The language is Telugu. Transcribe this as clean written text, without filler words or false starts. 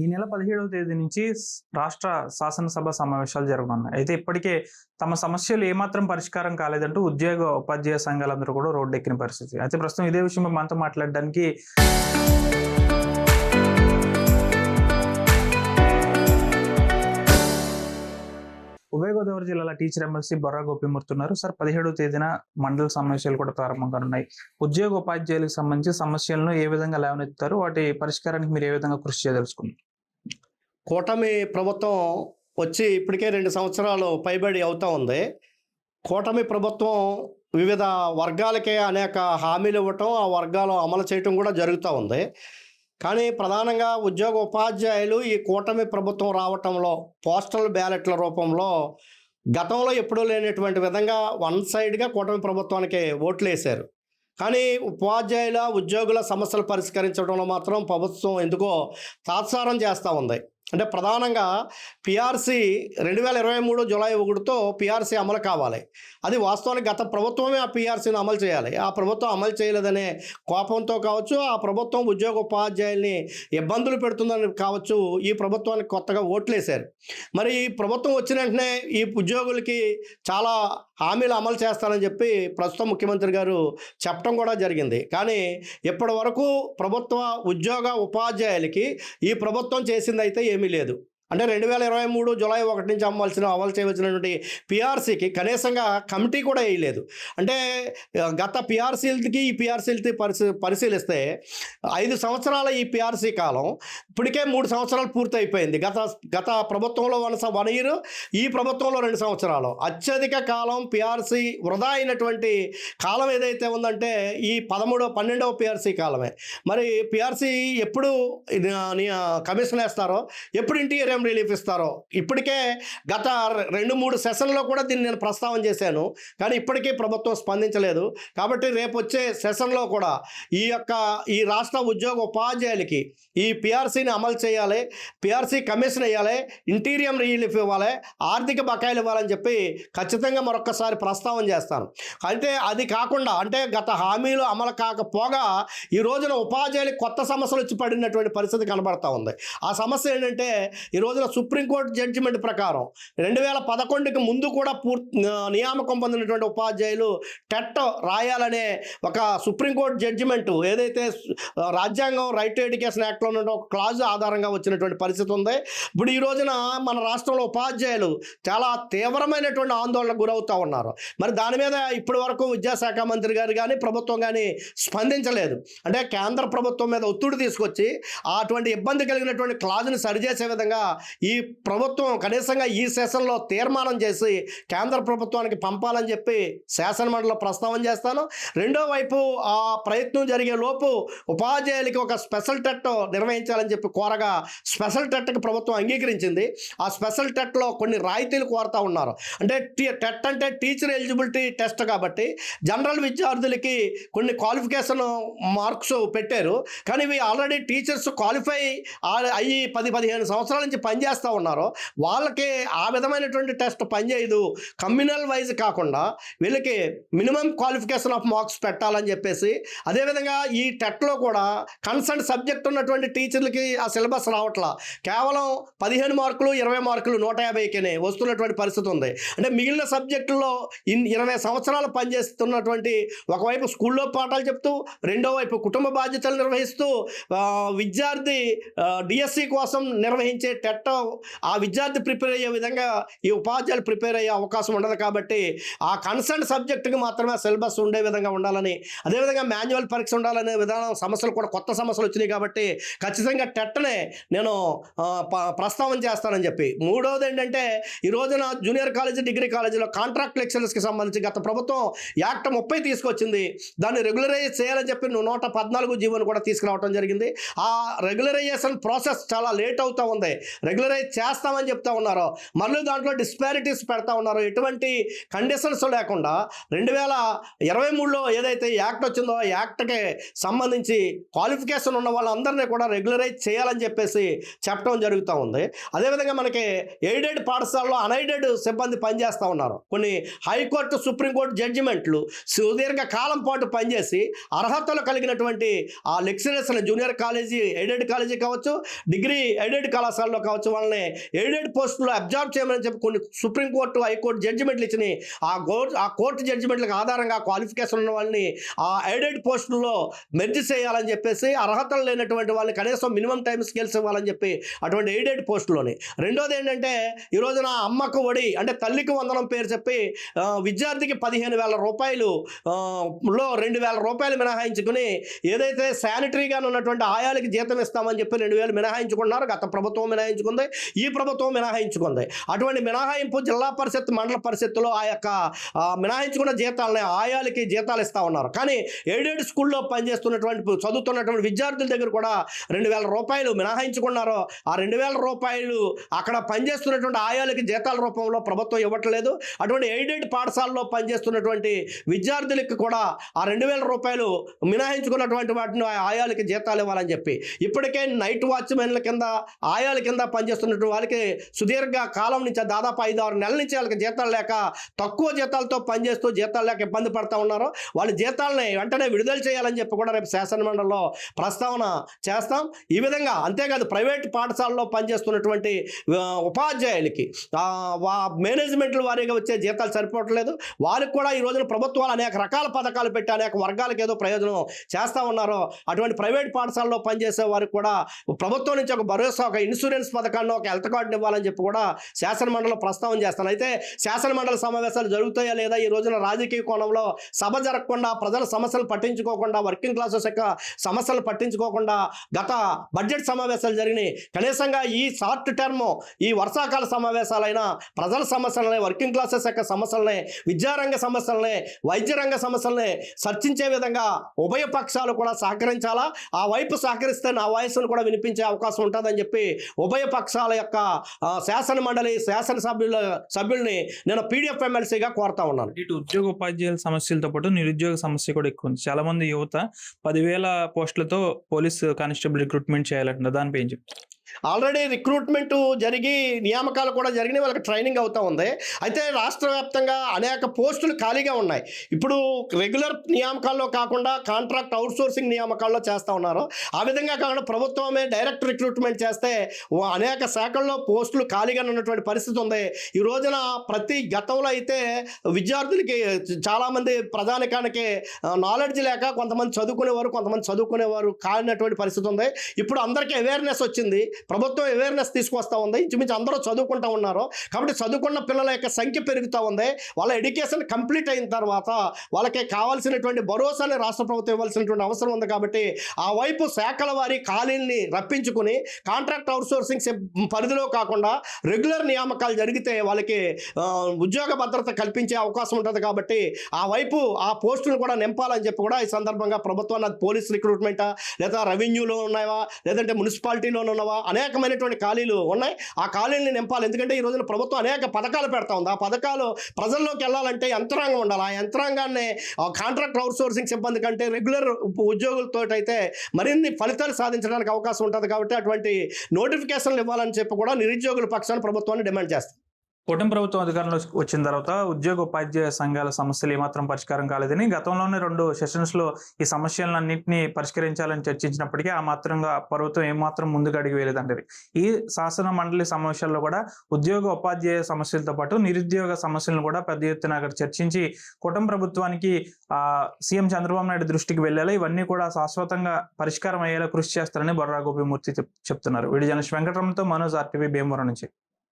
ఈ నెల 17వ తేదీ నుంచి రాష్ట్ర శాసనసభ సమావేశాలు జరగనున్నాయి. అయితే ఇప్పటికే తమ సమస్యలు ఏమాత్రం పరిష్కారం కాలేదంటూ ఉద్యోగ, ఉపాధ్యాయ సంఘాలందరూ కూడా రోడ్డెక్కిన పరిస్థితి. అయితే ప్రస్తుతం ఇదే విషయంపై మనతో మాట్లాడడానికి ఉభయ గోదావరి జిల్లాల టీచర్ ఎమ్మెల్సీ బొర్రా గోపీమూర్తి ఉన్నారు. సార్, 17వ తేదీన మండల సమావేశాలు కూడా ప్రారంభం కానున్నాయి. ఉద్యోగ, ఉపాధ్యాయులకు సంబంధించి సమస్యలను ఏ విధంగా లేవనెత్తారు, వాటి పరిష్కారానికి మీరు ఏ విధంగా కృషి చేయదలుచుకున్నారు? కూటమి ప్రభుత్వం వచ్చి ఇప్పటికే 2 సంవత్సరాలు పైబడి అవుతా ఉంది. కూటమి ప్రభుత్వం వివిధ వర్గాలకే అనేక హామీలు ఇవ్వటం, ఆ వర్గాలు అమలు చేయటం కూడా జరుగుతూ ఉంది. కానీ ప్రధానంగా ఉద్యోగ ఉపాధ్యాయులు ఈ కూటమి ప్రభుత్వం రావటంలో పోస్టల్ బ్యాలెట్ల రూపంలో గతంలో ఎప్పుడూ లేనటువంటి విధంగా వన్ సైడ్గా కూటమి ప్రభుత్వానికి ఓట్లు వేశారు. కానీ ఉపాధ్యాయుల, ఉద్యోగుల సమస్యలు పరిష్కరించడంలో మాత్రం ప్రభుత్వం ఎందుకో తాత్సారం చేస్తూ ఉంది. అంటే ప్రధానంగా పిఆర్సీ 2023 జూలై 1తో పిఆర్సీ అమలు కావాలి. అది వాస్తవానికి గత ప్రభుత్వమే ఆ పిఆర్సీని అమలు చేయాలి. ఆ ప్రభుత్వం అమలు చేయలేదనే కోపంతో కావచ్చు, ఆ ప్రభుత్వం ఉద్యోగ ఉపాధ్యాయుల్ని ఇబ్బందులు పెడుతుందని కావచ్చు, ఈ ప్రభుత్వానికి కొత్తగా ఓట్లేశారు. మరి ఈ ప్రభుత్వం వచ్చిన వెంటనే ఈ ఉద్యోగులకి చాలా హామీలు అమలు చేస్తానని చెప్పి ప్రస్తుతం ముఖ్యమంత్రి గారు చెప్పడం కూడా జరిగింది. కానీ ఇప్పటి వరకు ప్రభుత్వ ఉద్యోగ ఉపాధ్యాయులకి ఈ ప్రభుత్వం చేసింది అయితే ఏమీ లేదు. అంటే 2023 జూలై 1 నుంచి అమలు చేయవలసినటువంటి పిఆర్సీకి కనీసంగా కమిటీ కూడా వేయలేదు. అంటే గత పిఆర్సీలకి ఈ పిఆర్సీలకి పరిశీలిస్తే 5 సంవత్సరాల ఈ పిఆర్సీ కాలం ఇప్పటికే 3 సంవత్సరాలు పూర్తి అయిపోయింది. గత ప్రభుత్వంలో 1 ఇయర్, ఈ ప్రభుత్వంలో 2 సంవత్సరాలు. అత్యధిక కాలం పిఆర్సీ వృధా అయినటువంటి కాలం ఏదైతే ఉందంటే ఈ 12వ పిఆర్సీ కాలమే. మరి పిఆర్సీ ఎప్పుడు కమిషన్ వేస్తారో, ఎప్పుడు ఇంటీరియర్ రిలీఫ్ ఇస్తారో, ఇప్పటికే గత 2-3 సెషన్లో కూడా దీన్ని నేను ప్రస్తావన చేశాను. కానీ ఇప్పటికీ ప్రభుత్వం స్పందించలేదు. కాబట్టి రేపు వచ్చే సెషన్లో కూడా ఈ రాష్ట్ర ఉద్యోగ ఉపాధ్యాయులకి ఈ పిఆర్సీని అమలు చేయాలి, పిఆర్సీ కమిషన్ వేయాలి, ఇంటీరియర్ రిలీఫ్ ఇవ్వాలి, ఆర్థిక బకాయిలు ఇవ్వాలని చెప్పి ఖచ్చితంగా మరొకసారి ప్రస్తావన చేస్తాను. అయితే అది కాకుండా, అంటే గత హామీలు అమలు కాకపోగా ఈ రోజున ఉపాధ్యాయులకు కొత్త సమస్యలు వచ్చి పడినటువంటి పరిస్థితి కనబడతా ఉంది. ఆ సమస్య ఏంటంటే ఈ రోజున సుప్రీంకోర్టు జడ్జిమెంట్ ప్రకారం 2011కి ముందు కూడా నియామకం పొందినటువంటి ఉపాధ్యాయులు టెట్ రాయాలనే ఒక సుప్రీంకోర్టు జడ్జిమెంట్ ఏదైతే రాజ్యాంగం రైట్ టు ఎడ్యుకేషన్ యాక్ట్లో ఉన్న ఒక క్లాజ్ ఆధారంగా వచ్చినటువంటి పరిస్థితి ఉంది. ఇప్పుడు ఈ రోజున మన రాష్ట్రంలో ఉపాధ్యాయులు చాలా తీవ్రమైనటువంటి ఆందోళనకు గురవుతూ ఉన్నారు. మరి దాని మీద ఇప్పటి వరకు విద్యాశాఖ మంత్రి గారు కానీ ప్రభుత్వం కానీ స్పందించలేదు. అంటే కేంద్ర ప్రభుత్వం మీద ఒత్తిడి తీసుకొచ్చి అటువంటి ఇబ్బంది కలిగినటువంటి క్లాజ్ని సరిచేసే విధంగా ఈ ప్రభుత్వం కనీసంగా ఈ సెషన్లో తీర్మానం చేసి కేంద్ర ప్రభుత్వానికి పంపాలని చెప్పి శాసనమండలిలో ప్రస్తావన చేస్తాను. రెండో వైపు ఆ ప్రయత్నం జరిగే లోపు ఉపాధ్యాయులకి ఒక స్పెషల్ టెట్ నిర్వహించాలని చెప్పి కోరగా స్పెషల్ టెట్కి ప్రభుత్వం అంగీకరించింది. ఆ స్పెషల్ టెట్లో కొన్ని రాయితీలు కోరుతూ ఉన్నారు. అంటే టెట్ అంటే టీచర్ ఎలిజిబిలిటీ టెస్ట్ కాబట్టి జనరల్ విద్యార్థులకి కొన్ని క్వాలిఫికేషన్ మార్క్స్ పెట్టారు. కానీ ఇవి ఆల్రెడీ టీచర్స్ క్వాలిఫై అయ్యి 10-15 సంవత్సరాల నుంచి పనిచేస్తూ ఉన్నారు. వాళ్ళకి ఆ విధమైనటువంటి టెస్ట్ పనిచేయదు. కమ్యూనల్ వైజ్ కాకుండా వీళ్ళకి మినిమం క్వాలిఫికేషన్ ఆఫ్ మార్క్స్ పెట్టాలని చెప్పేసి, అదేవిధంగా ఈ టెట్లో కూడా కన్సర్న్ సబ్జెక్ట్ ఉన్నటువంటి టీచర్లకి ఆ సిలబస్ రావట్లా. కేవలం 15 మార్కులు 20 మార్కులు 150కే వస్తున్నటువంటి పరిస్థితి ఉంది. అంటే మిగిలిన సబ్జెక్టుల్లో 20 సంవత్సరాలు పనిచేస్తున్నటువంటి ఒకవైపు స్కూల్లో పాఠాలు చెప్తూ, రెండో వైపు కుటుంబ బాధ్యతలు నిర్వహిస్తూ, విద్యార్థి డిఎస్సి కోసం నిర్వహించే టెట్ ఆ విద్యార్థి ప్రిపేర్ అయ్యే విధంగా ఈ ఉపాధ్యాయులు ప్రిపేర్ అయ్యే అవకాశం ఉండదు. కాబట్టి ఆ కన్సర్న్ సబ్జెక్టుకి మాత్రమే సిలబస్ ఉండే విధంగా ఉండాలని, అదేవిధంగా మాన్యువల్ పరీక్ష ఉండాలనే విధానం సమస్యలు కూడా కొత్త సమస్యలు వచ్చినాయి. కాబట్టి ఖచ్చితంగా టెట్నే నేను ప్రస్తావన చేస్తానని చెప్పి. మూడవది ఏంటంటే ఈ రోజున జూనియర్ కాలేజీ, డిగ్రీ కాలేజీలో కాంట్రాక్ట్ లెక్చరర్స్కి సంబంధించి గత ప్రభుత్వం యాక్ట్ 30 తీసుకొచ్చింది. దాన్ని రెగ్యులరైజ్ చేయాలని చెప్పి 114 జీవోను కూడా తీసుకురావడం జరిగింది. ఆ రెగ్యులరైజేషన్ ప్రాసెస్ చాలా లేట్ అవుతూ ఉంది. రెగ్యులరైజ్ చేస్తామని చెప్తా ఉన్నారు. మళ్ళీ దాంట్లో డిస్పారిటీస్ పెడతా ఉన్నారు. ఎటువంటి కండిషన్స్ లేకుండా 2023లో ఏదైతే యాక్ట్ వచ్చిందో ఆ యాక్ట్కి సంబంధించి క్వాలిఫికేషన్ ఉన్న వాళ్ళందరినీ కూడా రెగ్యులరైజ్ చేయాలని చెప్పేసి చెప్పడం జరుగుతూ ఉంది. అదేవిధంగా మనకి ఎయిడెడ్ పాఠశాలలో అన్ఎయిడెడ్ సిబ్బంది పనిచేస్తూ ఉన్నారు. కొన్ని హైకోర్టు సుప్రీంకోర్టు జడ్జిమెంట్లు సుదీర్ఘ కాలం పాటు పనిచేసి అర్హతలు కలిగినటువంటి ఆ లెక్చరర్స్ని జూనియర్ కాలేజీ ఎయిడెడ్ కాలేజీ కావచ్చు, డిగ్రీ ఎయిడెడ్ కళాశాలలో కావచ్చు, వాళ్ళని ఎయిడెడ్ పోస్టులో అబ్జర్వ్ చేయమని చెప్పి కొన్ని సుప్రీంకోర్టు హైకోర్టు జడ్జిమెంట్లు ఇచ్చినాయి. ఆ కోర్టు జడ్జిమెంట్లకు ఆధారంగా క్వాలిఫికేషన్ ఉన్న వాళ్ళని ఆ ఎయిడెడ్ పోస్టుల్లో మెర్జ్ చేయాలని చెప్పేసి అర్హతలు లేనటువంటి వాళ్ళని కనీసం మినిమం టైం స్కేల్స్ ఇవ్వాలని చెప్పి అటువంటి ఎయిడెడ్ పోస్టులోని. రెండోది ఏంటంటే ఈ రోజున అమ్మకు ఒడి అంటే తల్లికి వందనం పేరు చెప్పి విద్యార్థికి 15,000 రూపాయలు లో 2,000 రూపాయలు మినహాయించుకుని ఏదైతే శానిటరీగా ఉన్నటువంటి ఆయాలకి జీతం ఇస్తామని చెప్పి 2,000 మినహాయించుకున్నారు. గత ప్రభుత్వం మినహాయించుకుంది, ఈ ప్రభుత్వం మినహాయించుకుంది. అటువంటి మినహాయింపు జిల్లా పరిషత్ మండల పరిషత్తులో ఆ యొక్క మినహాయించుకున్న జీతాలని ఆయాలకి జీతాలు ఇస్తూ ఉన్నారు. కానీ ఎయిడెడ్ స్కూల్లో పనిచేస్తున్నటువంటి చదువుతున్నటువంటి విద్యార్థుల దగ్గర కూడా 2,000 రూపాయలు మినహాయించుకున్నారు. ఆ 2,000 రూపాయలు అక్కడ పనిచేస్తున్నటువంటి ఆయాలకి జీతాల రూపంలో ప్రభుత్వం ఇవ్వట్లేదు. అటువంటి ఎయిడెడ్ పాఠశాలలో పనిచేస్తున్నటువంటి విద్యార్థులకి కూడా ఆ 2,000 రూపాయలు మినహాయించుకున్నటువంటి వాటిని ఆయాలకి జీతాలు ఇవ్వాలని చెప్పి ఇప్పటికే నైట్ వాచ్మెన్ల కింద ఆయాల కింద పనిచేస్తున్నటువంటి వాళ్ళకి సుదీర్ఘ కాలం నుంచి దాదాపు 5-6 నెలల నుంచి వాళ్ళకి జీతాలు లేక తక్కువ జీతాలతో పనిచేస్తూ జీతాలు లేక ఇబ్బంది పడుతూ ఉన్నారు. వాళ్ళ జీతాలని వెంటనే విడుదల చేయాలని చెప్పి కూడా రేపు శాసనమండలిలో ప్రస్తావన చేస్తాం. ఈ విధంగా అంతేకాదు ప్రైవేట్ పాఠశాలలో పనిచేస్తున్నటువంటి ఉపాధ్యాయులకి మేనేజ్మెంట్ల వారీగా వచ్చే జీతాలు సరిపోవట్లేదు. వాళ్ళకి కూడా ఈ రోజున ప్రభుత్వాలు అనేక రకాల పథకాలు పెట్టి అనేక వర్గాలకు ఏదో ప్రయోజనం చేస్తూ ఉన్నారో అటువంటి ప్రైవేట్ పాఠశాలలో పనిచేసే వారికి కూడా ప్రభుత్వం నుంచి ఒక భరోసా, ఒక ఇన్సూరెన్స్ పథకాన్ని, ఒక హెల్త్ కార్డుని ఇవ్వాలని చెప్పి కూడా శాసనమండలిలో ప్రస్తావన చేస్తాను. అయితే శాసనమండలి సమావేశాలు జరుగుతాయా లేదా, ఈ రోజున రాజకీయ కోణంలో సభ జరగకుండా ప్రజల సమస్యలు పట్టించుకోకుండా వర్కింగ్ క్లాసెస్ యొక్క సమస్యలు పట్టించుకోకుండా గత బడ్జెట్ సమావేశాలు జరిగినాయి. కనీసంగా ఈ షార్ట్ టర్మ్ ఈ వర్షాకాల సమావేశాలైనా ప్రజల సమస్యలని, వర్కింగ్ క్లాసెస్ యొక్క సమస్యలని, విద్యారంగ సమస్యలని, వైద్య రంగ సమస్యలని చర్చించే విధంగా ఉభయ పక్షాలు కూడా సహకరించాలా. ఆ వైపు సహకరిస్తే నా వాయిస్ను కూడా వినిపించే అవకాశం ఉంటుందని చెప్పి ఉభయ పక్షాల యొక్క శాసనమండలి సభ్యుల్ని నేను పీడిఎఫ్ ఎమ్మెల్సీగా కోరుతా ఉన్నాను. ఇటు ఉద్యోగ ఉపాధ్యాయుల సమస్యలతో పాటు నిరుద్యోగ సమస్య కూడా ఎక్కువ ఉంది. చాలా మంది యువత 10,000 పోస్టులతో పోలీస్ కానిస్టేబుల్ రిక్రూట్మెంట్ చేయాలంటున్నారు. దానిపై ఏం చెప్తారు? ఆల్రెడీ రిక్రూట్మెంట్ జరిగి నియామకాలు కూడా జరిగినాయి, వాళ్ళకి ట్రైనింగ్ అవుతూ ఉంది. అయితే రాష్ట్ర వ్యాప్తంగా అనేక పోస్టులు ఖాళీగా ఉన్నాయి. ఇప్పుడు రెగ్యులర్ నియామకాల్లో కాకుండా కాంట్రాక్ట్ అవుట్సోర్సింగ్ నియామకాల్లో చేస్తూ ఉన్నారు. ఆ విధంగా కాకుండా ప్రభుత్వమే డైరెక్ట్ రిక్రూట్మెంట్ చేస్తే అనేక శాఖల్లో పోస్టులు ఖాళీగా ఉన్నటువంటి పరిస్థితి ఉంది. ఈ రోజున గతంలో అయితే విద్యార్థులకి చాలామంది ప్రజానికానికి నాలెడ్జ్ లేక కొంతమంది చదువుకునేవారు కానినటువంటి పరిస్థితి ఉంది. ఇప్పుడు అందరికీ అవేర్నెస్ వచ్చింది, ప్రభుత్వం అవేర్నెస్ తీసుకొస్తా ఉంది. ఇంచుమించు అందరూ చదువుకుంటూ ఉన్నారు కాబట్టి చదువుకున్న పిల్లల యొక్క సంఖ్య పెరుగుతూ ఉంది. వాళ్ళ ఎడ్యుకేషన్ కంప్లీట్ అయిన తర్వాత వాళ్ళకి కావాల్సినటువంటి భరోసాని రాష్ట్ర ప్రభుత్వం ఇవ్వాల్సినటువంటి అవసరం ఉంది. కాబట్టి ఆ వైపు శాఖల వారి ఖాళీల్ని రప్పించుకుని కాంట్రాక్ట్ అవుట్సోర్సింగ్ పరిధిలో కాకుండా రెగ్యులర్ నియామకాలు జరిగితే వాళ్ళకి ఉద్యోగ భద్రత కల్పించే అవకాశం ఉంటుంది. కాబట్టి ఆ వైపు ఆ పోస్టులను కూడా నింపాలని చెప్పి కూడా ఈ సందర్భంగా ప్రభుత్వాన్ని పోలీస్ రిక్రూట్మెంటా లేదా రెవెన్యూలో ఉన్నాయా లేదంటే మున్సిపాలిటీలో ఉన్నవా అనేకమైనటువంటి ఖాళీలు ఉన్నాయి. ఆ ఖాళీలని నింపాలి. ఎందుకంటే ఈ రోజున ప్రభుత్వం అనేక పథకాలు పెడతా ఉంది. ఆ పథకాలు ప్రజల్లోకి వెళ్ళాలంటే యంత్రాంగం ఉండాలి. ఆ యంత్రాంగాన్ని కాంట్రాక్ట్ అవుట్సోర్సింగ్ సిబ్బంది కంటే రెగ్యులర్ ఉద్యోగులతో అయితే మరిన్ని ఫలితాలు సాధించడానికి అవకాశం ఉంటుంది. కాబట్టి అటువంటి నోటిఫికేషన్లు ఇవ్వాలని చెప్పి కూడా నిరుద్యోగుల పక్షాన్ని ప్రభుత్వాన్ని డిమాండ్ చేస్తారు. కూటమి ప్రభుత్వం అధికారంలో వచ్చిన తర్వాత ఉద్యోగ ఉపాధ్యాయ సంఘాల సమస్యలు ఏమాత్రం పరిష్కారం కాలేదని గతంలోనే 2 సెషన్స్లో ఈ సమస్యలన్నింటినీ పరిష్కరించాలని చర్చించినప్పటికీ ఆ మాత్రంగా ప్రభుత్వం ఏమాత్రం ముందుకు అడిగి వేయలేదంటారు. ఈ శాసన మండలి సమావేశాల్లో కూడా ఉద్యోగ ఉపాధ్యాయ సమస్యలతో పాటు నిరుద్యోగ సమస్యలను కూడా పెద్ద ఎత్తున అక్కడ చర్చించి కూటమి ప్రభుత్వానికి సీఎం చంద్రబాబు నాయుడు దృష్టికి వెళ్ళాలి, ఇవన్నీ కూడా శాశ్వతంగా పరిష్కారం అయ్యేలా కృషి చేస్తారని బొర్రా గోపిమూర్తి చెప్తున్నారు. వీడియో జర్నలిస్ట్ వెంకటరమణతో మనోజ్, RTV, భీమవరం నుంచి.